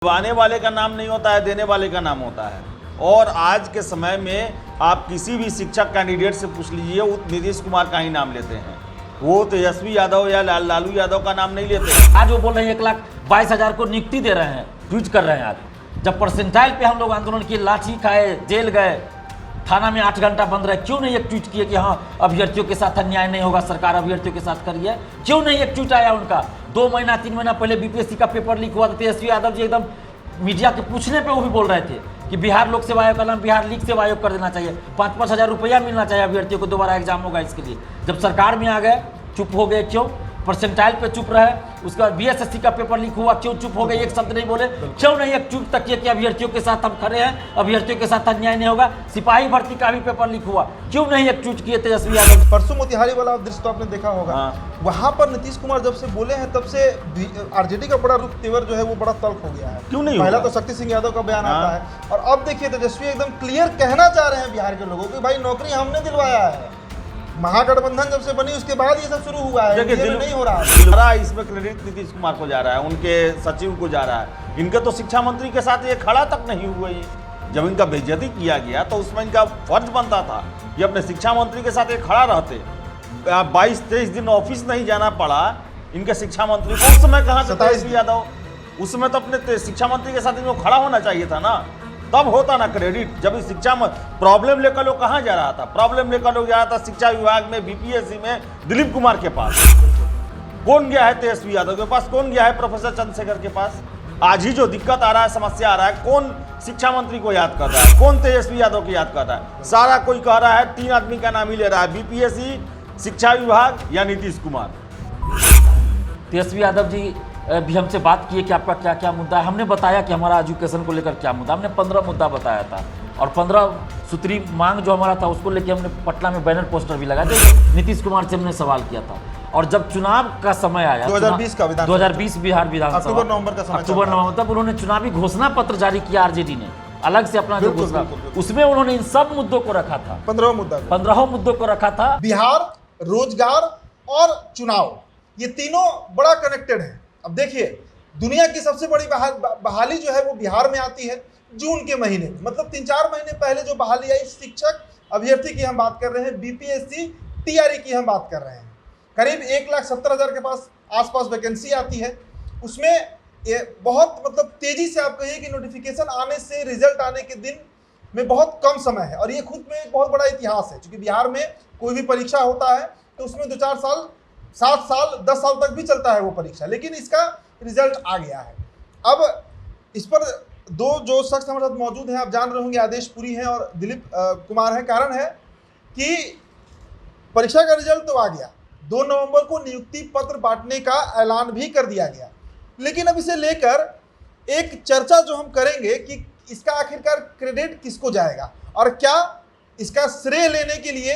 दिलवाने वाले का नाम नहीं होता है, देने वाले का नाम होता है। और आज के समय में आप किसी भी शिक्षक कैंडिडेट से पूछ लीजिए, वो नीतीश कुमार का ही नाम लेते हैं। वो तेजस्वी यादव या लालू यादव का नाम नहीं लेते। आज वो बोल रहे हैं 1,22,000 को नियुक्ति दे रहे हैं, ट्वीट कर रहे हैं। आज जब परसेंटाइल पे हम लोग आंदोलन किए, लाठी खाए, जेल गए, थाना में 8 घंटा बंद रहे, क्यों नहीं एक ट्वीट किए कि हाँ अभ्यर्थियों के साथ अन्याय नहीं होगा, सरकार अभ्यर्थियों के साथ करिए? क्यों नहीं एक ट्वीट आया उनका? 2 महीना 3 महीना पहले बीपीएससी का पेपर लीक हुआ था, तेजस्वी यादव जी एकदम मीडिया के पूछने पे वो भी बोल रहे थे कि बिहार लोक सेवा आयोग का नाम बिहार लीक सेवा आयोग कर देना चाहिए, 5-5 हज़ार रुपया मिलना चाहिए अभ्यर्थियों को, दोबारा एग्जाम होगा इसके लिए। जब सरकार में आ गए चुप हो गए, क्यों? परसेंटाइल पे चुप रहे। उसके बाद बीएसएससी का पेपर लीक हुआ, क्यों चुप हो गए? एक शब्द नहीं बोले। क्यों नहीं एक ट्वीट तक किए कि अभ्यर्थियों के साथ हम खड़े हैं, अभ्यर्थियों के साथ अन्याय नहीं होगा? सिपाही भर्ती का भी पेपर लीक हुआ, क्यों नहीं एक ट्वीट किए तेजस्वी यादव? परसों मोतिहारी वाला दृश्य तो आपने देखा होगा। वहां पर नीतीश कुमार जब से बोले हैं तब से आरजेडी का बड़ा रुख तेवर जो है वो बड़ा तल्ख हो गया है। क्यों नहीं? पहला तो शक्ति सिंह यादव का बयान आता है, और अब देखिए तेजस्वी एकदम क्लियर कहना चाह रहे हैं बिहार के लोगों को, भाई नौकरी हमने दिलवाया है। महागठबंधन जब से बनी उसके बाद ये सब शुरू हुआ है, ये नहीं हो रहा है। इसमें क्रेडिट नीतीश कुमार को जा रहा है, उनके सचिव को जा रहा है। इनके तो शिक्षा मंत्री के साथ ये खड़ा तक नहीं हुए। जब इनका बेइज्जती किया गया तो उसमें इनका फर्ज बनता था कि अपने शिक्षा मंत्री के साथ ये खड़ा रहते। 22-23 दिन ऑफिस नहीं जाना पड़ा इनके शिक्षा मंत्री को। उस समय कहाँ से तेजस्वी यादव? उस समय तो अपने शिक्षा मंत्री के साथ इनको खड़ा होना चाहिए था ना, तब होता ना क्रेडिट। जब इस शिक्षा में प्रॉब्लम लेकर लोग कहाँ जा रहा था? प्रॉब्लम लेकर लोग जा रहा था शिक्षा विभाग में, बीपीएससी में दिलीप कुमार के पास। कौन गया है तेजस्वी यादव के पास? कौन गया है प्रोफेसर चंद्रशेखर के पास? आज ही जो दिक्कत आ रहा है, समस्या आ रहा है, कौन शिक्षा मंत्री को याद कर रहा है? कौन तेजस्वी यादव को याद कर रहा है? सारा कोई कह रहा है 3 आदमी का नाम ही ले रहा है, बीपीएससी, शिक्षा विभाग या नीतीश कुमार। तेजस्वी यादव जी भी हमसे बात किए कि आपका क्या क्या मुद्दा है। हमने बताया कि हमारा एजुकेशन को लेकर क्या मुद्दा, हमने 15 मुद्दा बताया था, और 15 सूत्री मांग जो हमारा था उसको लेकर हमने पटना में बैनर पोस्टर भी लगाए थे। नीतीश कुमार से हमने सवाल किया था, और जब चुनाव का समय आया 2020 का 2020 बिहार विधानसभा अक्टूबर-नवंबर का समय, अक्टूबर-नवंबर, तब उन्होंने चुनावी घोषणा पत्र जारी किया आरजेडी ने, अलग से अपना जो घोषणा, उसमें उन्होंने इन सब मुद्दों को रखा था। 15 मुद्दों को रखा था। बिहार, रोजगार और चुनाव, ये तीनों बड़ा कनेक्टेड है। अब देखिए, दुनिया की सबसे बड़ी बहाली जो है वो बिहार में आती है जून के महीने में। मतलब 3-4 महीने पहले जो बहाली आई, शिक्षक अभ्यर्थी की हम बात कर रहे हैं, बीपीएससी टीआरई की हम बात कर रहे हैं। करीब 1,70,000 के पास आसपास वैकेंसी आती है। उसमें बहुत मतलब तेजी से आप कहिए कि नोटिफिकेशन आने से रिजल्ट आने के दिन में बहुत कम समय है, और ये खुद में एक बहुत बड़ा इतिहास है। क्योंकि बिहार में कोई भी परीक्षा होता है तो उसमें 2-4 साल, 7 साल, 10 साल तक भी चलता है वो परीक्षा, लेकिन इसका रिजल्ट आ गया है। अब इस पर 2 जो शख्स हमारे साथ मौजूद हैं, आप जान रहे होंगे, आदेश पुरी हैं और दिलीप कुमार हैं। कारण है कि परीक्षा का रिजल्ट तो आ गया, 2 नवंबर को नियुक्ति पत्र बांटने का ऐलान भी कर दिया गया, लेकिन अब इसे लेकर एक चर्चा जो हम करेंगे कि इसका आखिरकार क्रेडिट किसको जाएगा, और क्या इसका श्रेय लेने के लिए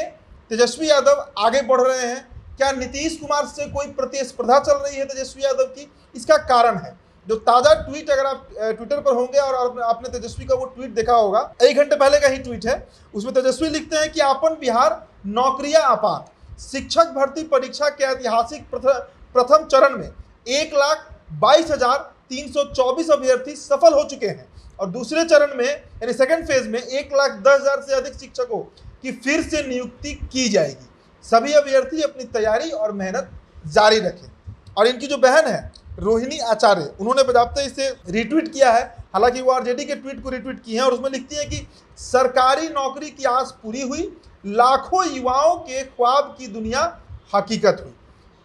तेजस्वी यादव आगे बढ़ रहे हैं? क्या नीतीश कुमार से कोई प्रतिस्पर्धा चल रही है तेजस्वी यादव की? इसका कारण है जो ताज़ा ट्वीट, अगर आप ट्विटर पर होंगे और आपने तेजस्वी का वो ट्वीट देखा होगा, 1 घंटे पहले का ही ट्वीट है। उसमें तेजस्वी लिखते हैं कि आपन बिहार नौकरियां आपात, शिक्षक भर्ती परीक्षा के ऐतिहासिक प्रथम चरण में 1,22,324 अभ्यर्थी सफल हो चुके हैं, और दूसरे चरण में यानी सेकेंड फेज में 1,10,000 से अधिक शिक्षकों की फिर से नियुक्ति की जाएगी। सभी अभ्यर्थी अपनी तैयारी और मेहनत जारी रखें। और इनकी जो बहन है रोहिणी आचार्य, उन्होंने बजाबते इसे रिट्वीट किया है। हालांकि वो आरजेडी के ट्वीट को रिट्वीट किए हैं, और उसमें लिखती है कि सरकारी नौकरी की आस पूरी हुई, लाखों युवाओं के ख्वाब की दुनिया हकीकत हुई।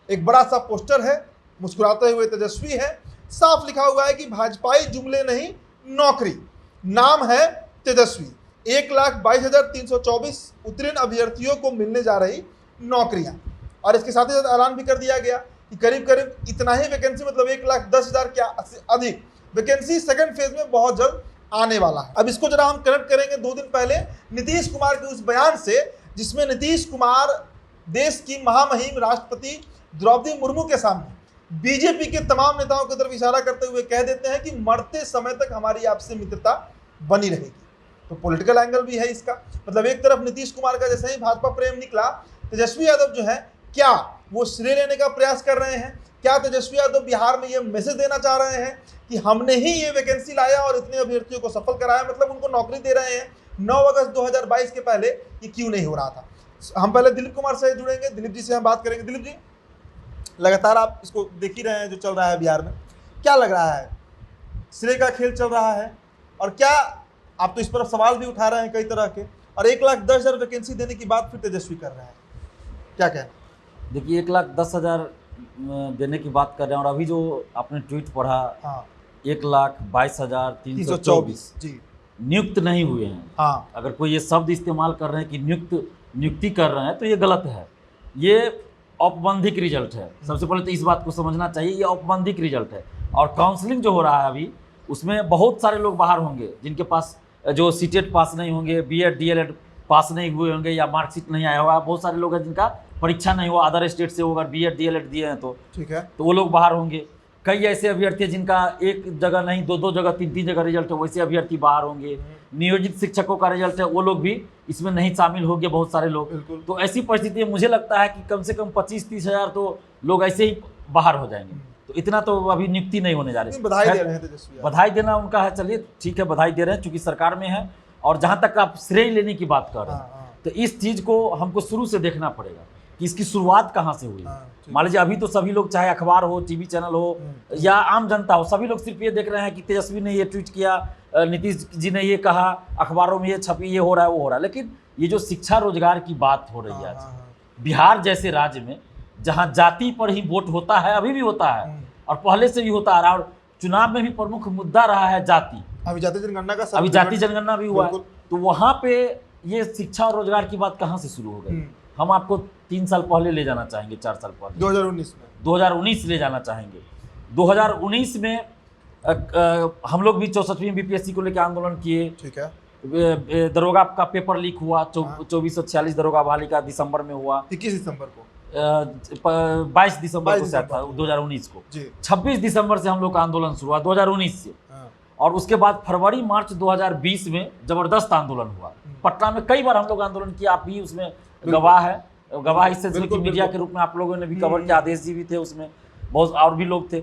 एक बड़ा सा पोस्टर है, मुस्कुराते हुए तेजस्वी है, साफ लिखा हुआ है कि भाजपाई जुमले नहीं, नौकरी, नाम है तेजस्वी। 1,22,324 उत्तीर्ण अभ्यर्थियों को मिलने जा रही नौकरियां, और इसके साथ ही साथ ऐलान भी कर दिया गया कि करीब करीब इतना ही वैकेंसी, मतलब 1,10,000 के अधिक वैकेंसी सेकंड फेज में बहुत जल्द आने वाला है। अब इसको जरा हम कनेक्ट करेंगे 2 दिन पहले नीतीश कुमार के उस बयान से, जिसमें नीतीश कुमार देश की महामहिम राष्ट्रपति द्रौपदी मुर्मू के सामने बीजेपी के तमाम नेताओं की तरफ इशारा करते हुए कह देते हैं कि मरते समय तक हमारी आपसे मित्रता बनी रहेगी। तो पॉलिटिकल एंगल भी है इसका। मतलब एक तरफ नीतीश कुमार का जैसे ही भाजपा प्रेम निकला, तेजस्वी यादव जो है क्या वो श्रेय लेने का प्रयास कर रहे हैं क्या तेजस्वी यादव बिहार में ये मैसेज देना चाह रहे हैं कि हमने ही ये वैकेंसी लाया और इतने अभ्यर्थियों को सफल कराया, मतलब उनको नौकरी दे रहे हैं? 9 अगस्त 2022 के पहले ये क्यों नहीं हो रहा था? हम पहले दिलीप कुमार से जुड़ेंगे, दिलीप जी से हम बात करेंगे। दिलीप जी, लगातार आप इसको देख ही रहे हैं जो चल रहा है बिहार में, क्या लग रहा है? सिरे का खेल चल रहा है, और क्या आप तो इस पर सवाल भी उठा रहे हैं कई तरह के, और 1,10,000 वैकेंसी देने की बात फिर तेजस्वी कर रहे हैं, क्या कहना? देखिए 1,10,000 देने की बात कर रहे हैं, और अभी जो आपने ट्वीट पढ़ा, हाँ 1,22,324 जी नियुक्त नहीं हुए हैं। हाँ, अगर कोई ये शब्द इस्तेमाल कर रहे हैं कि नियुक्ति कर रहे हैं, तो ये गलत है। ये औपबंधिक रिजल्ट है। सबसे पहले तो इस बात को समझना चाहिए, ये औपबंधिक रिजल्ट है। और काउंसलिंग जो हो रहा है अभी, उसमें बहुत सारे लोग बाहर होंगे जिनके पास जो सीटेट पास नहीं होंगे, बीएड डीएलएड पास नहीं हुए होंगे, या मार्कशीट नहीं आया हुआ। बहुत सारे लोग हैं जिनका परीक्षा नहीं हुआ, अदर स्टेट से होगा, बीएड डीएलएड दिए हैं तो ठीक है, वो लोग बाहर होंगे। कई ऐसे अभ्यर्थी हैं जिनका एक जगह नहीं, दो जगह, तीन जगह रिजल्ट है, वैसे अभ्यर्थी बाहर होंगे। नियोजित शिक्षकों का रिजल्ट है, वो लोग भी इसमें नहीं शामिल होंगे, बहुत सारे लोग। बिल्कुल। तो ऐसी परिस्थिति में मुझे लगता है कि कम से कम 25-30 हज़ार तो लोग ऐसे ही बाहर हो जाएंगे। तो इतना तो अभी नियुक्ति नहीं होने जा रही। बधाई दे रहे हैं तेजस्वी यादव। बधाई देना उनका है, चलिए ठीक है, बधाई दे रहे हैं, चूंकि सरकार में है। और जहाँ तक आप श्रेय लेने की बात कर रहे हैं, तो इस चीज़ को हमको शुरू से देखना पड़ेगा कि इसकी शुरुआत कहाँ से हुई। मान लीजिए अभी तो सभी लोग, चाहे अखबार हो, टीवी चैनल हो, या आम जनता हो, सभी लोग सिर्फ ये देख रहे हैं कि तेजस्वी ने ये ट्वीट किया, नीतीश जी ने ये कहा, अखबारों में ये छपी, ये हो रहा है, वो हो रहा है। लेकिन ये जो शिक्षा रोजगार की बात हो रही है आज, बिहार जैसे राज्य में जहाँ जाति पर ही वोट होता है, अभी भी होता है और पहले से भी होता आ रहा है, और चुनाव में भी प्रमुख मुद्दा रहा है जाति। अभी जाति जनगणना का अभी जाति जनगणना भी हुआ है, तो वहाँ पे ये शिक्षा और रोजगार की बात कहाँ से शुरू हो गई? हम आपको 3 साल पहले ले जाना चाहेंगे, 4 साल पहले, 2019 ले जाना चाहेंगे। 2019 में हम लोग भी 64वीं बीपीएससी को लेकर आंदोलन किए। ठीक है, दरोगा का पेपर लीक हुआ, 2446 दरोगा बहाली का दिसंबर में हुआ, 21 दिसंबर को, 22 दिसंबर को शायद था 2019 को। 26 दिसंबर से हम लोग का आंदोलन शुरू हुआ 2019 से, और उसके बाद फरवरी मार्च 2020 में जबरदस्त आंदोलन हुआ। पटना में कई बार हम लोग आंदोलन किया, आप भी उसमें गवाह है, गवाह इस सिलसिले की मीडिया के रूप में आप लोगों ने भी कवर किया, आदेश जी भी थे उसमें, बहुत और भी लोग थे।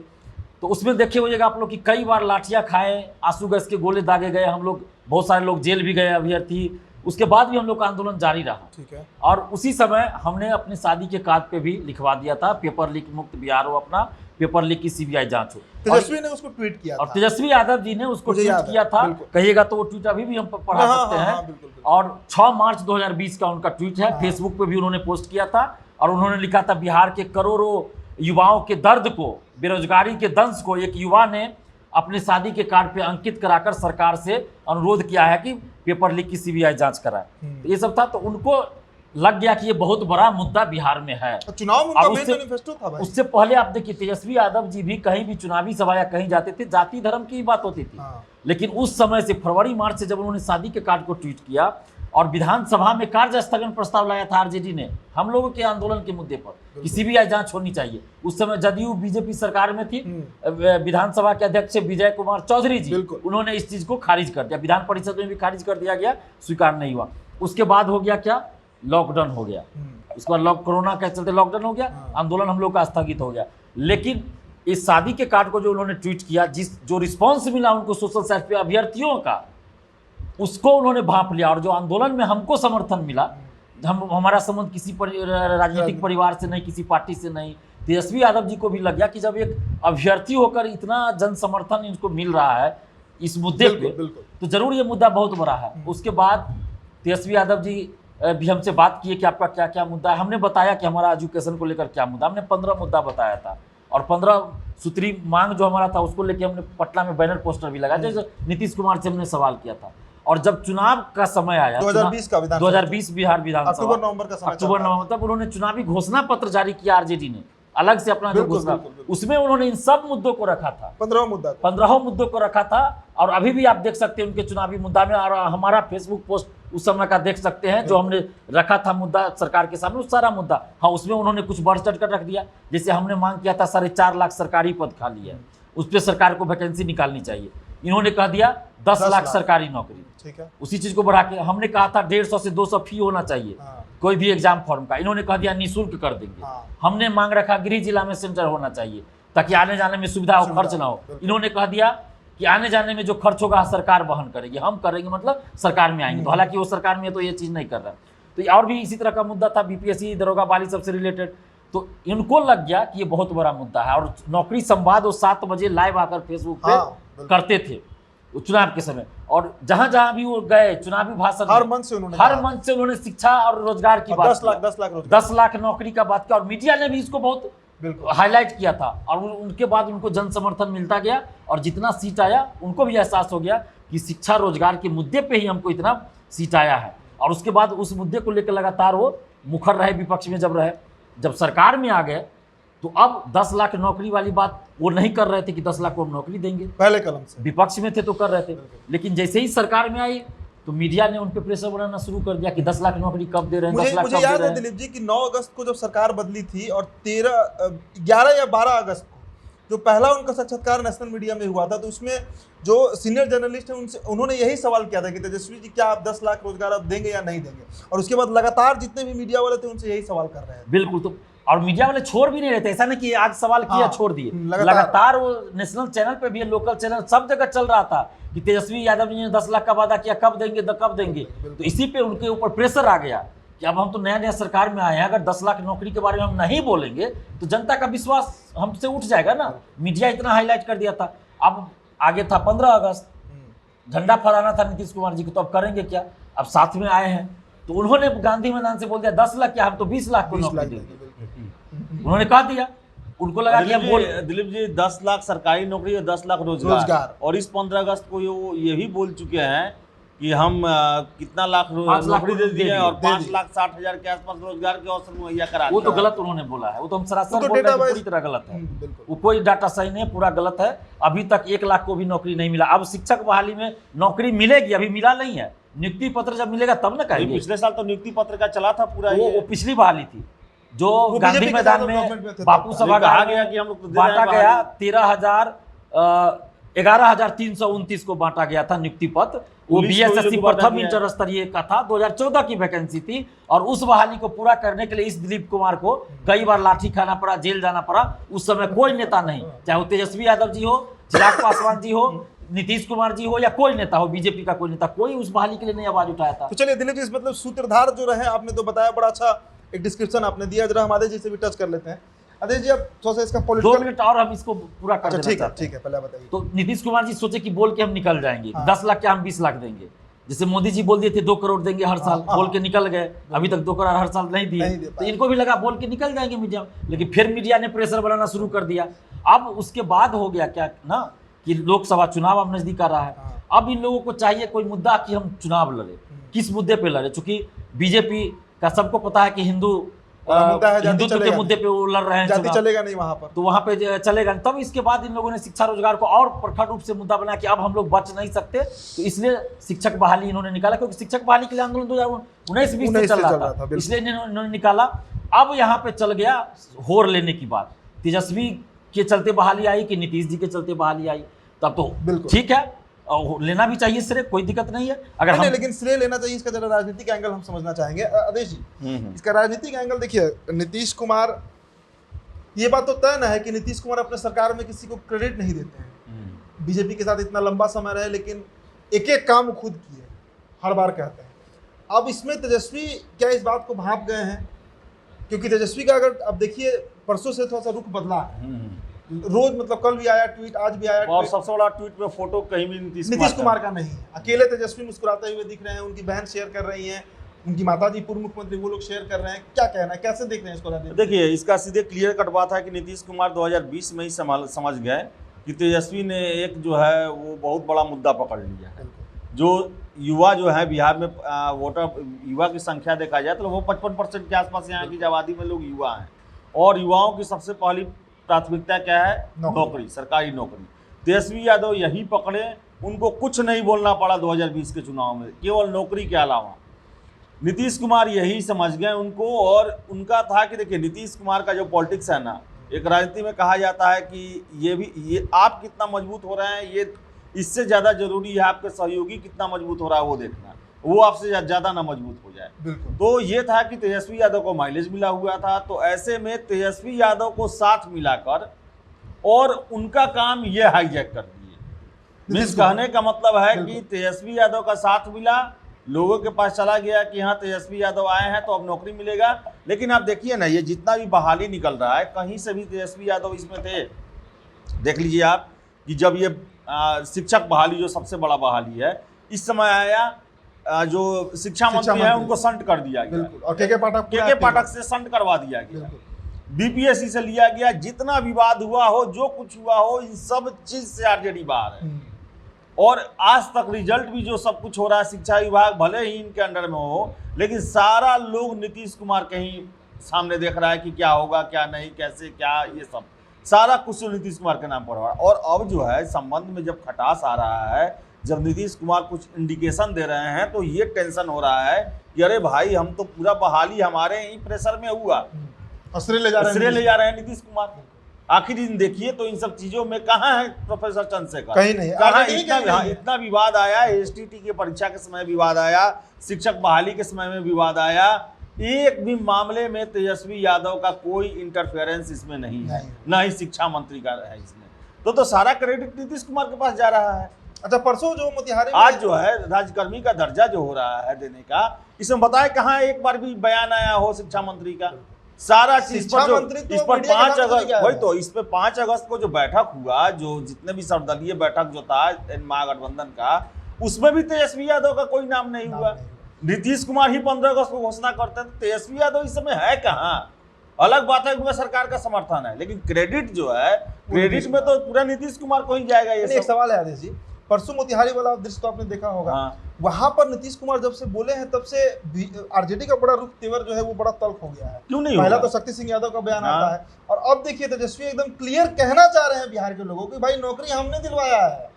तो उसमें देखे होइएगा आप लोग कि कई बार लाठियां खाए, आंसू गैस के गोले दागे गए, हम लोग, बहुत सारे लोग जेल भी गए अभ्यर्थी। उसके बाद भी हम लोग का आंदोलन जारी रहा। ठीक है। और उसी समय हमने अपनी शादी के कार्ड पे भी लिखवा दिया था, पेपर लीक मुक्त बिहार हो, अपना पेपर लीक की सीबीआई जांच हो। तेजस्वी ने उसको ट्वीट किया और तेजस्वी यादव जी ने उसको ट्वीट किया था, कहिएगा तो वो ट्वीट अभी भी हम पढ़ा सकते हैं। और 6 मार्च 2020 का उनका ट्वीट है, फेसबुक पे भी उन्होंने पोस्ट किया था, और उन्होंने लिखा था, बिहार के करोड़ों युवाओं के दर्द को, बेरोजगारी के दंश को एक युवा ने अपने शादी के कार्ड पे अंकित कराकर सरकार से अनुरोध किया है कि पेपर लीक की सीबीआई जांच कराए। तो ये सब था, तो उनको लग गया कि ये बहुत बड़ा मुद्दा बिहार में है। चुनाव में उनका मेन मैनिफेस्टो था भाई। उससे पहले आप देखिए, तेजस्वी यादव जी भी कहीं भी चुनावी सभा या कहीं जाते थे, जाति धर्म की बात होती थी। लेकिन उस समय से फरवरी मार्च से जब उन्होंने शादी के कार्ड को ट्वीट किया और विधानसभा में कार्य स्थगन प्रस्ताव लाया था आरजेडी ने, हम लोगों के आंदोलन के मुद्दे पर कि सीबीआई जांच होनी चाहिए। उस समय जदयू बीजेपी सरकार में थी, विधानसभा के अध्यक्ष विजय कुमार चौधरी जी, उन्होंने इस चीज को खारिज कर दिया, विधान परिषद में भी खारिज कर दिया गया, स्वीकार नहीं हुआ। उसके बाद हो गया क्या, लॉकडाउन हो गया। उसके बाद कोरोना के चलते लॉकडाउन हो गया, आंदोलन हम लोग का स्थगित हो गया। लेकिन इस शादी के कार्ड को जो उन्होंने ट्वीट किया, जो रिस्पॉन्स मिला उनको सोशल साइट पे अभ्यर्थियों का, उसको उन्होंने भांप लिया। और जो आंदोलन में हमको समर्थन मिला, हमारा संबंध किसी राजनीतिक परिवार से नहीं, किसी पार्टी से नहीं, तेजस्वी यादव जी को भी लग गया कि जब एक अभ्यर्थी होकर इतना जन समर्थन इनको मिल रहा है इस मुद्दे पे, तो जरूर ये मुद्दा बहुत बड़ा है। उसके बाद तेजस्वी यादव जी भी हमसे बात किए कि आपका क्या क्या मुद्दा है। हमने बताया कि हमारा एजुकेशन को लेकर क्या मुद्दा, हमने 15 मुद्दा बताया था, और 15 सूत्री मांग जो हमारा था उसको लेकर हमने पटना में बैनर पोस्टर भी लगाया, जैसे नीतीश कुमार से हमने सवाल किया था। और जब चुनाव का समय आया, 2020 बिहार विधानसभा, अक्टूबर नवंबर, तब उन्होंने चुनावी घोषणा पत्र जारी किया आरजेडी ने, अलग से अपना जो घोषणा, उसमें उन्होंने इन सब मुद्दों को रखा था, 15 मुद्दों को रखा था। और अभी भी आप देख सकते हैं उनके चुनावी मुद्दा में, और हमारा फेसबुक पोस्ट उस समय का देख सकते हैं, जो हमने रखा था मुद्दा सरकार के सामने, उस सारा मुद्दा। हाँ, उसमें उन्होंने कुछ बढ़ चढ़ कर रख दिया, जैसे हमने मांग किया था 4.5 लाख सरकारी पद खाली है, उस पर सरकार को वैकेंसी निकालनी चाहिए। इन्होंने कह दिया 10 लाख सरकारी नौकरी। ठीक है। उसी चीज को बढ़ा के हमने कहा था 150 से 200 फी होना चाहिए कोई भी एग्जाम फॉर्म का, इन्होंने कह दिया निःशुल्क कर देंगे। हमने मांग रखा गृह जिला में सेंटर होना चाहिए, ताकि आने जाने में सुविधा हो, खर्च ना हो। इन्होंने कह दिया कि आने जाने में जो खर्च होगा सरकार वहन करेगी, हम करेंगे, मतलब सरकार में आएंगे। तो हालांकि वो सरकार में है तो ये चीज़ नहीं कर रहा। तो और भी इसी तरह का मुद्दा था बीपीएससी दरोगा बहाली सबसे रिलेटेड। तो इनको लग गया कि ये बहुत बड़ा मुद्दा है। और नौकरी संवाद वो 7 बजे लाइव आकर फेसबुक पे करते थे चुनाव के समय, और जहां जहां भी वो गए चुनावी भाषण हर मंच से उन्होंने शिक्षा और रोजगार की बात 10 लाख नौकरी का बात किया। और मीडिया ने भी इसको बहुत हाईलाइट किया था। और उनके बाद उनको जन समर्थन मिलता गया, और जितना सीट आया उनको भी एहसास हो गया कि शिक्षा रोजगार के मुद्दे पे ही हमको इतना सीट आया है। और उसके बाद उस मुद्दे को लेकर लगातार वो मुखर रहे, विपक्ष में जब रहे। जब सरकार में आ गए तो अब 10 लाख नौकरी वाली बात वो नहीं कर रहे थे कि 10 लाख को हम नौकरी देंगे, पहले कलम से विपक्ष में थे तो कर रहे थे। लेकिन जैसे ही सरकार में आई तो मीडिया ने उन पे प्रेशर बनाना शुरू कर दिया कि 10 लाख नौकरी कब दे रहे हैं, 10 लाख मुझे याद है दिलीप जी कि 9 अगस्त को जब सरकार बदली थी और 11 या 12 अगस्त को जो पहला उनका साक्षात्कार नेशनल मीडिया में हुआ था, तो उसमें जो सीनियर जर्नलिस्ट हैं उनसे उन्होंने यही सवाल किया था कि तेजस्वी जी क्या आप 10 लाख रोजगार आप देंगे या नहीं देंगे। और उसके बाद लगातार जितने भी मीडिया वाले थे उनसे यही सवाल कर रहे हैं। बिल्कुल। तो और मीडिया वाले छोड़ भी नहीं रहे थे, ऐसा नहीं कि आज सवाल किया छोड़ दिए, लगातार वो नेशनल चैनल पे भी, लोकल चैनल, सब जगह चल रहा था कि तेजस्वी यादव जी ने 10 लाख का वादा किया, कब देंगे कब देंगे। तो इसी पे उनके ऊपर प्रेशर आ गया कि अब हम तो नया सरकार में आए हैं, अगर 10 लाख नौकरी के बारे में हम नहीं बोलेंगे तो जनता का विश्वास हमसे उठ जाएगा ना। मीडिया इतना हाईलाइट कर दिया था। अब आगे था 15 अगस्त, झंडा फहराना था नीतीश कुमार जी को, तो अब करेंगे क्या। अब साथ में आए हैं तो उन्होंने गांधी मैदान से बोल दिया 10 लाख क्या, हम तो 20 लाख को नौकरी देंगे। उन्होंने कहा दिया, उनको लगा कि दिलीप जी 10 लाख सरकारी नौकरी और 10 लाख रोजगार। और इस 15 अगस्त को ये भी बोल चुके हैं कि हम कितना लाख नौकरी दे दिए हैं और 5,60,000 के आसपास रोजगार के अवसर मुहैया करा। वो तो गलत उन्होंने बोला है, वो तो हम सरासर बोल रहे हैं, पूरी तरह गलत है। वो कोई डाटा सही नहीं है, पूरा गलत है। अभी तक 1 लाख को भी नौकरी नहीं मिला। अब शिक्षक बहाली में नौकरी मिलेगी, अभी मिला नहीं है। नियुक्ति पत्र जब मिलेगा तब ना कहेंगे। पिछले साल तो नियुक्ति पत्र का चला था पूरा, वो पिछली बहाली थी जो गांधी मैदान में बापू सभागार गया कि हम लोग बांटा गया। 11,329 को बांटा गया था नियुक्ति पत्र। वो बीएसएससी प्रथम इंटर स्तरीय का था, 2014 की वैकेंसी थी। और उस बहाली को पूरा करने के लिए इस दिलीप कुमार को कई बार लाठी खाना पड़ा, जेल जाना पड़ा। उस समय कोई नेता नहीं, चाहे वो तेजस्वी यादव जी हो, चिराग पासवान जी हो, नीतीश कुमार जी हो या कोई नेता हो, बीजेपी का कोई नेता, कोई उस बहाली के लिए नहीं आवाज उठाया था। तो चलिए दिलीप जी, मतलब सूत्रधार जो रहे आपने तो बताया, बड़ा अच्छा एक डिस्क्रिप्शन आपने दिया। जरा हम आदेश जी से भी टच कर लेते हैं। आदेश जी, अब थोड़ा सा इसका पॉलिटिकल 2 मिनट और हम इसको पूरा कर देना चाहते हैं। ठीक है, पहले बताइए। तो नीतीश कुमार जी सोचे कि बोल के हम निकल जाएंगे, 10 लाख क्या हम 20 लाख देंगे। जैसे मोदी जी बोल दिए थे 2 करोड़ देंगे हर साल, बोल के निकल गए। अभी तक 2 करोड़ हर साल नहीं दिए, तो इनको भी लगा बोल के निकल जाएंगे मीडिया। लेकिन फिर मीडिया ने प्रेशर बनाना शुरू कर दिया। अब उसके बाद हो गया क्या ना कि लोकसभा चुनाव अब नजदीक आ रहा है। अब इन लोगों को चाहिए कोई मुद्दा कि हम चुनाव लड़े। किस मुद्दे पे लड़े? चूंकि बीजेपी का सबको पता है कि हिंदुत्व के मुद्दे पे वो लड़ रहे हैं, जाति चलेगा नहीं वहां पर, तो वहां पे चलेगा। तब इसके बाद इन लोगों ने शिक्षा रोजगार को और प्रखर रूप से मुद्दा बनाया कि अब हम लोग बच नहीं सकते, तो इसलिए शिक्षक बहाली इन्होंने निकाला। क्योंकि शिक्षक बहाली के लिए आंदोलन 2019-20 से चल रहा था, इसलिए इन्होंने निकाला। अब यहाँ पे चल गया होर लेने की बात। तेजस्वी के चलते बहाली आई कि नीतीश जी के चलते बहाली आई, तब तो ठीक है, लेना भी चाहिए श्रेय, कोई दिक्कत नहीं है। अगर नहीं, लेकिन श्रेय लेना चाहिए, इसका जरा राजनीतिक एंगल हम समझना चाहेंगे। आदेश जी, इसका राजनीतिक एंगल देखिए। नीतीश कुमार, ये बात तो तय ना है कि नीतीश कुमार अपने सरकार में किसी को क्रेडिट नहीं देते हैं। बीजेपी के साथ इतना लंबा समय रहे, लेकिन एक एक काम खुद किए, हर बार कहते हैं। अब इसमें तेजस्वी क्या इस बात को भांप गए हैं? क्योंकि तेजस्वी का अगर अब देखिए, परसों से थोड़ा सा रुख बदला है। रोज मतलब कल भी आया ट्वीट, आज भी आया ट्वीट। और सबसे बड़ा ट्वीट में फोटो कहीं भी नीतीश कुमार का नहीं है। अकेले तेजस्वी मुस्कुराते हुए दिख रहे हैं, उनकी बहन शेयर कर रही हैं, उनकी माताजी पूर्व मुख्यमंत्री वो लोग शेयर कर रहे हैं। क्या कहना है, कैसे देख रहे हैं इसको? देखिए, इसका सीधे क्लियर कट बात है कि नीतीश कुमार 2020 में ही समझ गए कि तेजस्वी ने एक जो है वो बहुत बड़ा मुद्दा पकड़ लिया है। जो युवा जो है बिहार में वोटर युवा की संख्या देखा जाए तो वो 55% के आसपास यहाँ की आबादी में लोग युवा हैं। और युवाओं की सबसे पहली प्राथमिकता क्या है? नौकरी, सरकारी नौकरी। तेजस्वी यादव यही पकड़े, उनको कुछ नहीं बोलना पड़ा 2020 के चुनाव में, केवल नौकरी के अलावा। नीतीश कुमार यही समझ गए उनको। और उनका था कि देखिए, नीतीश कुमार का जो पॉलिटिक्स है ना, एक राजनीति में कहा जाता है कि ये आप कितना मजबूत हो रहे हैं, ये इससे ज़्यादा जरूरी है आपके सहयोगी कितना मजबूत हो रहा है वो देखना, वो आपसे ज़्यादा ना मजबूत हो जाए। तो ये था कि तेजस्वी यादव को माइलेज मिला हुआ था। तो ऐसे में तेजस्वी यादव को साथ मिलाकर और उनका काम ये हाईजैक कर दिए। मीन्स कहने का मतलब है कि तेजस्वी यादव का साथ मिला, लोगों के पास चला गया कि हाँ तेजस्वी यादव आए हैं तो अब नौकरी मिलेगा। लेकिन आप देखिए ना, ये जितना भी बहाली निकल रहा है, कहीं से भी तेजस्वी यादव इसमें थे। देख लीजिए आप कि जब ये शिक्षक बहाली जो सबसे बड़ा बहाली है, इस समय आया जो शिक्षा मंत्री है उनको संट कर दिया गया, और के पाठक से संट करवा दिया गया, बीपीएससी से लिया गया। जितना विवाद हुआ हो, जो कुछ हुआ हो, इन सब चीज से आरजेडी बाहर है। और आज तक रिजल्ट भी जो सब कुछ हो रहा है, शिक्षा विभाग भले ही इनके अंडर में हो, लेकिन सारा लोग नीतीश कुमार के ही सामने देख रहा है कि क्या होगा क्या नहीं, कैसे क्या, ये सब सारा कुछ नीतीश कुमार के नाम पर हो रहा है। और अब जो है संबंध में जब खटास आ रहा है, जब नीतीश कुमार कुछ इंडिकेशन दे रहे हैं, तो ये टेंशन हो रहा है कि अरे भाई हम तो पूरा बहाली हमारे ही प्रेशर में हुआ, श्रेय ले जा रहे हैं नीतीश कुमार। आखिर इन देखिए तो इन सब चीजों में कहाँ है प्रोफेसर चंद्रशेखर? कहीं नहीं। कहाँ इतना विवाद आया, एसटीटी की परीक्षा के समय विवाद आया, शिक्षक बहाली के समय में विवाद आया, एक भी मामले में तेजस्वी यादव का कोई इंटरफेरेंस इसमें नहीं है, न ही शिक्षा मंत्री का है इसमें। तो सारा क्रेडिट नीतीश कुमार के पास जा रहा है। अच्छा, परसों जो मोतिहारी आज जो है राजकर्मी का दर्जा जो हो रहा है देने का, इसमें बताए कहाँ एक बार भी बयान आया हो शिक्षा मंत्री का? सारा चीज पर जो इस पर 5 अगस्त, वही तो इस पे 5 अगस्त को जो बैठक हुआ, जो जितने भी सर्वदलीय बैठक जो था महागठबंधन का, उसमें भी तेजस्वी यादव का कोई नाम नहीं हुआ। नीतीश कुमार ही 15 अगस्त को घोषणा करते हैं, तेजस्वी यादव इस समय है कहाँ? अलग बात है उनका सरकार का समर्थन है, लेकिन क्रेडिट जो है, क्रेडिट में तो पूरा नीतीश कुमार को ही जाएगा। ये एक सवाल है आदेश जी, परसों मोतिहारी वाला दृश्य तो आपने देखा होगा। वहां पर नीतीश कुमार जब से बोले हैं तब से आरजेडी का बड़ा रुख तेवर जो है वो बड़ा तल्ख हो गया है। क्यों नहीं? पहला तो शक्ति सिंह यादव का बयान आता है, और अब देखिए तेजस्वी एकदम क्लियर कहना चाह रहे हैं बिहार के लोगों को, भाई नौकरी हमने दिलवाया है।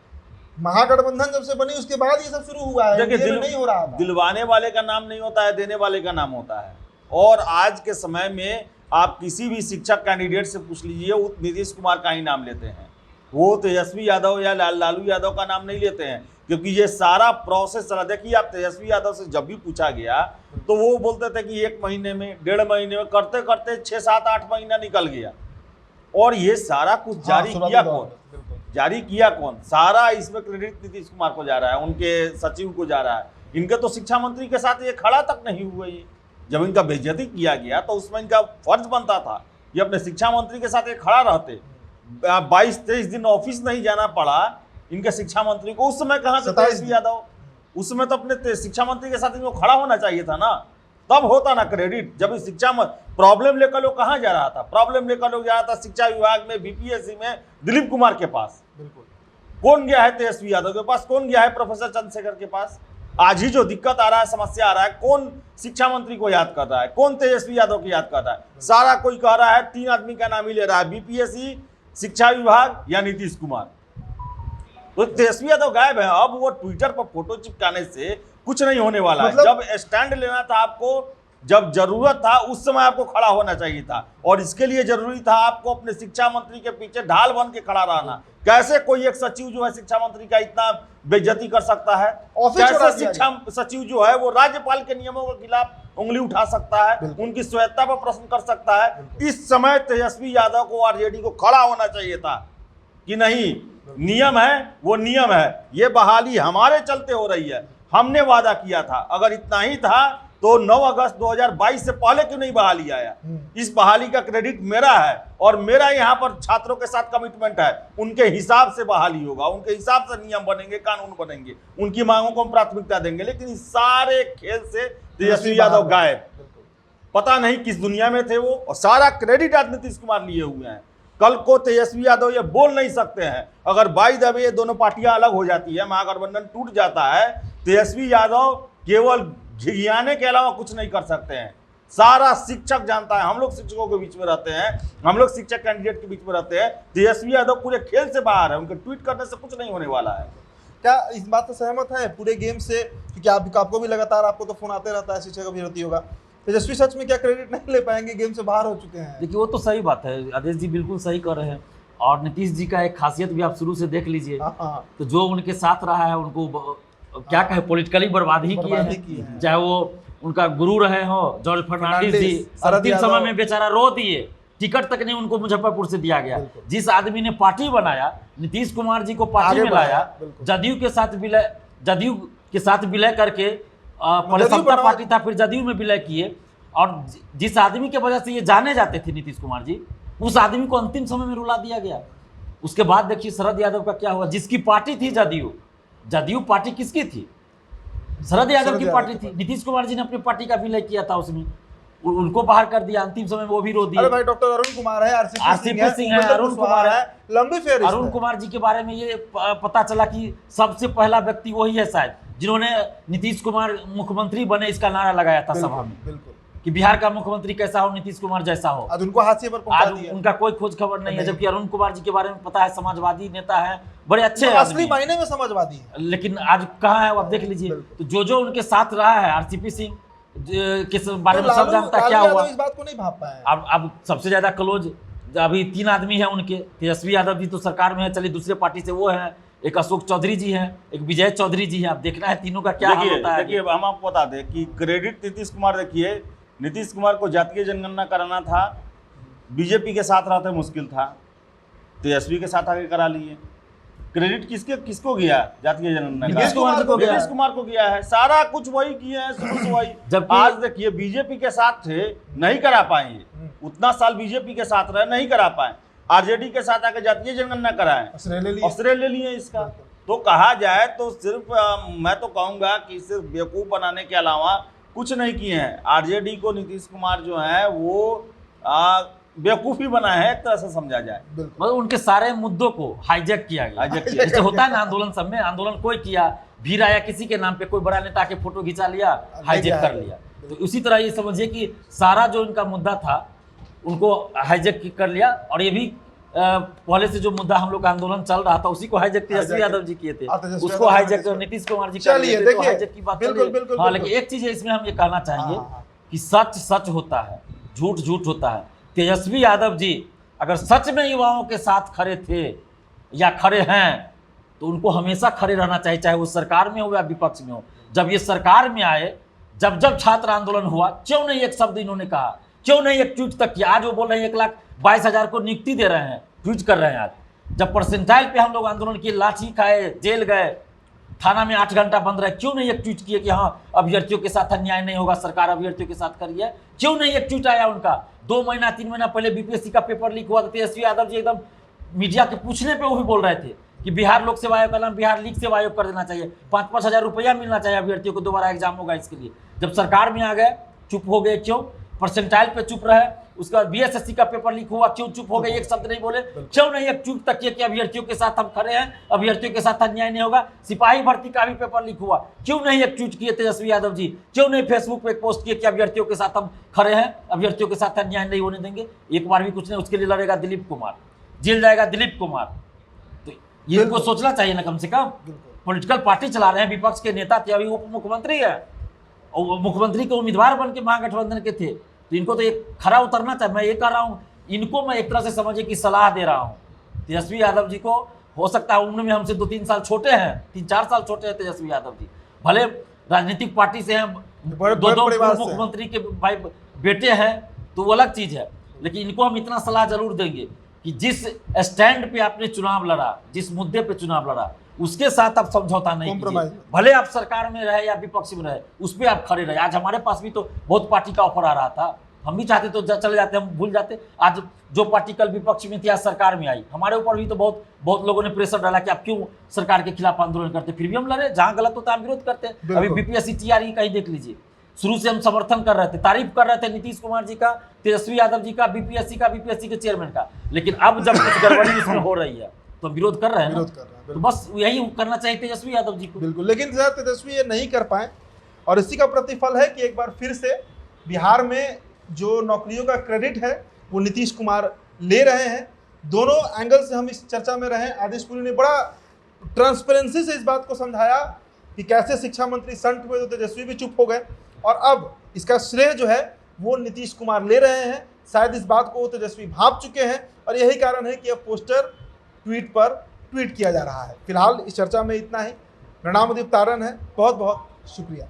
महागठबंधन जब से बनी उसके बाद ये सब शुरू हुआ है, नहीं हो रहा था। दिलवाने वाले का नाम नहीं होता है, देने वाले का नाम होता है। और आज के समय में आप किसी भी शिक्षक कैंडिडेट से पूछ लीजिए, वो नीतीश कुमार का ही नाम लेते हैं, वो तेजस्वी यादव या लालू यादव का नाम नहीं लेते हैं, क्योंकि ये सारा प्रोसेस चला। देखिए आप तेजस्वी यादव से जब भी पूछा गया तो वो बोलते थे कि 1 महीने में, 1.5 महीने में, करते करते 6, 7, 8 महीना निकल गया। और ये सारा कुछ जारी किया कौन? जारी किया कौन? सारा इसमें क्रेडिट नीतीश कुमार को जा रहा है, उनके सचिव को जा रहा है। इनके तो शिक्षा मंत्री के साथ ये खड़ा तक नहीं हुआ। ये जब इनका बेइज्जती किया गया तो उसमें इनका फर्ज बनता था कि अपने शिक्षा मंत्री के साथ ये खड़ा रहते। 22-23 दिन ऑफिस नहीं जाना पड़ा इनके शिक्षा मंत्री को। उस समय कहाँ से तेजस्वी यादव? उस समय तो अपने शिक्षा मंत्री के साथ इनको खड़ा होना चाहिए था ना, तब होता ना क्रेडिट। जब शिक्षा प्रॉब्लम लेकर लोग कहाँ जा रहा था? प्रॉब्लम लेकर लोग जा रहा था शिक्षा विभाग में, बीपीएससी में, दिलीप कुमार के पास। बिल्कुल। कौन गया है तेजस्वी यादव के पास? कौन गया है प्रोफेसर चंद्रशेखर के पास? आज ही जो दिक्कत आ रहा है, समस्या आ रहा है, कौन शिक्षा मंत्री को याद कर रहा है? कौन तेजस्वी यादव को याद कर रहा है? सारा कोई कह रहा है 3 आदमी का नाम ही ले रहा है, बीपीएससी, शिक्षा विभाग या नीतीश कुमार। तो तेजस्वी यादव गायब है। अब वो ट्विटर पर फोटो चिपकाने से कुछ नहीं होने वाला है। जब स्टैंड लेना था आपको, जब जरूरत था, उस समय आपको खड़ा होना चाहिए था, और इसके लिए जरूरी था आपको अपने शिक्षा मंत्री के पीछे ढाल बन के खड़ा रहना। कैसे कोई एक सचिव जो है शिक्षा मंत्री का इतना बेइज्जती कर सकता है? कैसे शिक्षा सचिव जो है वो राज्यपाल के नियमों के खिलाफ उंगली उठा सकता है, उनकी स्वायत्ता पर प्रश्न कर सकता है? इस समय तेजस्वी यादव को, आरजेडी को खड़ा होना चाहिए था कि नहीं, नियम है वो नियम है, ये बहाली हमारे चलते हो रही है, हमने वादा किया था। अगर इतना ही था तो 9 अगस्त 2022 से पहले क्यों नहीं बहाली आया? इस बहाली का क्रेडिट मेरा है, और मेरा यहाँ पर छात्रों के साथ कमिटमेंट है। उनके हिसाब से बहाली होगा, उनके हिसाब से नियम बनेंगे, कानून बनेंगे, उनकी मांगों को हम प्राथमिकता देंगे। लेकिन इस सारे खेल से तेजस्वी यादव गायब, पता नहीं किस दुनिया में थे वो, और सारा क्रेडिट आज नीतीश कुमार लिए हुए हैं। कल को तेजस्वी यादव ये बोल नहीं सकते हैं। अगर बाय द वे ये दोनों पार्टियां अलग हो जाती है, महागठबंधन टूट जाता है, तेजस्वी यादव केवल घिघियाने के अलावा कुछ नहीं कर सकते हैं। सारा शिक्षक जानता है, हम लोग शिक्षकों के बीच में रहते हैं, हम लोग शिक्षक कैंडिडेट के बीच में रहते हैं। तेजस्वी यादव पूरे खेल से बाहर है, उनके ट्वीट करने से कुछ नहीं होने वाला है। क्या इस बात से सहमत है पूरे गेम से? क्योंकि आपको भी लगातार, आपको तो फोन आते रहता है, शिक्षक का भी रहती होगा, तेजस्वी सच में क्या क्रेडिट नहीं ले पाएंगे? गेम से बाहर हो चुके हैं। देखिए वो तो सही बात है, आदेश जी बिल्कुल सही कर रहे हैं। और नीतीश जी का एक खासियत भी आप शुरू से देख लीजिए, तो जो उनके साथ रहा है उनको क्या कहे, पॉलिटिकली बर्बाद ही किए हैं। चाहे वो उनका गुरु रहे हो जॉर्ज फर्नांडिस जी, अंतिम समय में बेचारा रो दिए, टिकट तक नहीं उनको मुजफ्फरपुर से दिया गया। बिल्कुल। जिस आदमी ने पार्टी बनाया, नीतीश कुमार जी को पार्टी आगे में लाया, बिल्कुल। जदयू के साथ विलय करके पहले जदयू सत्ता बनाया। पार्टी था, फिर जदयू में विलय किए, और जिस आदमी के वजह से ये जाने जाते थे नीतीश कुमार जी, उस आदमी को अंतिम समय में रुला दिया गया। उसके बाद देखिए शरद यादव का क्या हुआ, जिसकी पार्टी थी जदयू पार्टी किसकी थी? शरद यादव की पार्टी थी। नीतीश कुमार जी ने अपनी पार्टी का विलय किया था, उसमें उनको बाहर कर दिया, अंतिम समय में वो भी रो दिए। अरे भाई डॉक्टर अरुण कुमार है, आरसीपी सिंह है, अरुण कुमार है, लंबी फेर अरुण कुमार जी के बारे में ये पता चला कि सबसे पहला व्यक्ति वही है शायद जिन्होंने नीतीश कुमार मुख्यमंत्री बने इसका नारा लगाया था सभा में, बिल्कुल कि बिहार का मुख्यमंत्री कैसा हो, नीतीश कुमार जैसा हो। आज उनको हाशिए पर पहुंचा आज दिया। उनका कोई खोज खबर नहीं है, जबकि अरुण कुमार जी के बारे में पता है, समाजवादी नेता है, बड़े अच्छे तो आदमी असली हैं। मायने में समझवादी है। लेकिन आज कहाँ है वो, आप देख लीजिए। तो जो उनके साथ रहा है, आरसीपी सिंह के बारे में सब जानता है क्या हुआ। इस बात को नहीं भाप पाए। अब सबसे ज्यादा क्लोज अभी 3 आदमी हैं उनके। तेजस्वी यादव जी तो सरकार में है, चलिए दूसरे पार्टी से वो हैं, एक अशोक चौधरी जी हैं, एक विजय चौधरी जी हैं। अब देखना है तीनों का क्या हाल होता है। देखिए हम आपको बता दें कि क्रेडिट नीतीश कुमार, देखिए नीतीश कुमार को जातीय जनगणना कराना था, बीजेपी के साथ रहते मुश्किल था, तेजस्वी के साथ आगे करा लिए। क्रेडिट किसको गया जातीय जनगणना का? नीतीश कुमार जी को गया। नीतीश कुमार को गया है, सारा कुछ वही किए हैं, शुरू से वही। जबकि- आज देखिए बीजेपी के साथ थे, नहीं करा पाए ये, उतना साल बीजेपी के साथ रहे, नहीं करा पाए। आरजेडी के साथ आके जातीय जनगणना कराए, श्रेय ले लिए इसका। तो कहा जाए तो सिर्फ मैं तो कहूंगा कि सिर्फ बेवकूफ बनाने के अलावा कुछ नहीं किए हैं। आरजेडी को नीतीश कुमार जो है वो बेवकूफ़ी बना है, एक तरह से समझा जाए। मतलब उनके सारे मुद्दों को हाईजैक किया गया। जैसे होता है ना आंदोलन सब में, आंदोलन कोई किया, भीड़ आया किसी के नाम पे, कोई बड़ा नेता के फोटो खिंचा लिया, हाईजैक कर लिया। तो उसी तरह ये समझिए कि सारा जो इनका मुद्दा था उनको हाईजैक कर लिया। और ये भी पहले से जो मुद्दा हम लोग का आंदोलन चल रहा था उसी को हाईजैक तेजस्वी यादव जी किए थे, उसको हाईजैक नीतीश कुमार जी कर लिए थे। तो हाईजैक की बात चलिए। हाँ, लेकिन एक चीज है इसमें हम ये कहना चाहेंगे कि सच सच होता है, झूठ झूठ होता है। तेजस्वी यादव जी अगर सच में युवाओं के साथ खड़े थे या खड़े हैं तो उनको हमेशा खड़े रहना चाहिए, चाहे वो सरकार में हो या विपक्ष में हो। जब ये सरकार में आए, जब छात्र आंदोलन हुआ, क्यों नहीं एक शब्द इन्होंने कहा, क्यों नहीं एक ट्वीट तक किया? आज वो बोल रहे हैं 1,22,000 को नियुक्ति दे रहे हैं, ट्वीट कर रहे हैं। आज जब परसेंटाइल पे हम लोग आंदोलन किए, लाठी खाए, जेल गए, थाना में 8 घंटा बंद रहे, क्यों नहीं एक ट्वीट किए कि हाँ अभ्यर्थियों के साथ अन्याय नहीं होगा, सरकार अभ्यर्थियों के साथ करिए? क्यों नहीं एक ट्वीट आया उनका? 2 महीना 3 महीना पहले बीपीएससी का पेपर लीक हुआ था, तेजस्वी यादव जी एकदम मीडिया के पूछने पे वो भी बोल रहे थे कि बिहार लोक सेवा आयोग का नाम बिहार लीक सेवा आयोग कर देना चाहिए, 5-5 हज़ार रुपया मिलना चाहिए अभ्यर्थियों को, दोबारा एग्जाम होगा इसके लिए। जब सरकार में आ गए चुप हो गए, क्यों? परसेंटाइल पे चुप रहे, उसके बाद बीएसएससी का पेपर लीक हुआ, क्यों चुप हो गए? एक शब्द नहीं बोले, क्यों नहीं एक ट्वीट तक किया कि अभ्यर्थियों के साथ हम खड़े हैं, अभ्यर्थियों के साथ अन्याय नहीं होगा? सिपाही भर्ती का भी पेपर लीक हुआ, क्यों नहीं एक ट्वीट किए तेजस्वी यादव जी? क्यों नहीं फेसबुक पे एक पोस्ट किए कि अभ्यर्थियों के साथ हम खड़े हैं, अभ्यर्थियों के साथ अन्याय नहीं होने देंगे? एक बार भी कुछ नहीं। उसके लिए लड़ेगा दिलीप कुमार, जेल जाएगा दिलीप कुमार। तो ये इनको सोचना चाहिए ना, कम से कम पॉलिटिकल पार्टी चला रहे हैं, विपक्ष के नेता थे, अभी उप मुख्यमंत्री है और मुख्यमंत्री के उम्मीदवार बन के महागठबंधन के थे। तो इनको तो एक खरा उतरना चाहिए। मैं ये कह रहा हूँ, इनको मैं एक तरह से समझिए कि सलाह दे रहा हूँ। तेजस्वी यादव जी को हो सकता है उम्र में हमसे 2-3 साल छोटे हैं, 3-4 साल छोटे हैं तेजस्वी यादव जी, भले राजनीतिक पार्टी से हैं, 2 मुख्यमंत्री के भाई बेटे हैं, तो वो अलग चीज़ है। लेकिन इनको हम इतना सलाह जरूर देंगे कि जिस स्टैंड पे आपने चुनाव लड़ा, जिस मुद्दे पे चुनाव लड़ा, उसके साथ आप समझौता नहीं कीजिए। भले आप सरकार में रहे या विपक्ष में रहे, उस पर आप खड़े रहे। आज हमारे पास भी तो बहुत पार्टी का ऑफर आ रहा था, हम भी चाहते तो चले जाते, हम भूल जाते। आज जो पार्टी कल विपक्ष में थी आज सरकार में आई, हमारे ऊपर भी तो बहुत लोगों ने प्रेशर डाला कि आप क्यों सरकार के खिलाफ आंदोलन करते, फिर भी हम लड़े। जहाँ गलत होता है हम विरोध करते हैं। अभी बीपीएससी टीआरई का ही देख लीजिए, शुरू से हम समर्थन कर रहे थे, तारीफ कर रहे थे नीतीश कुमार जी का, तेजस्वी यादव जी का, बीपीएससी के चेयरमैन का। लेकिन अब जब कुछ गड़बड़ी इसमें हो रही है तो विरोध कर रहे हैं, तो बस यही करना चाहिए तेजस्वी यादव जी को। बिल्कुल, लेकिन तेजस्वी ये नहीं कर पाए और इसी का प्रतिफल है कि एक बार फिर से बिहार में जो नौकरियों का क्रेडिट है वो नीतीश कुमार ले रहे हैं। दोनों एंगल से हम इस चर्चा में रहे। आदेश पुरी ने बड़ा ट्रांसपेरेंसी से इस बात को समझाया कि कैसे शिक्षा मंत्री संट हुए तो तेजस्वी भी चुप हो गए, और अब इसका श्रेय जो है वो नीतीश कुमार ले रहे हैं। शायद इस बात को तेजस्वी भाप चुके हैं और यही कारण है कि अब पोस्टर ट्वीट पर ट्वीट किया जा रहा है। फिलहाल इस चर्चा में इतना ही। मेरा नाम दीप तारन है, बहुत बहुत शुक्रिया।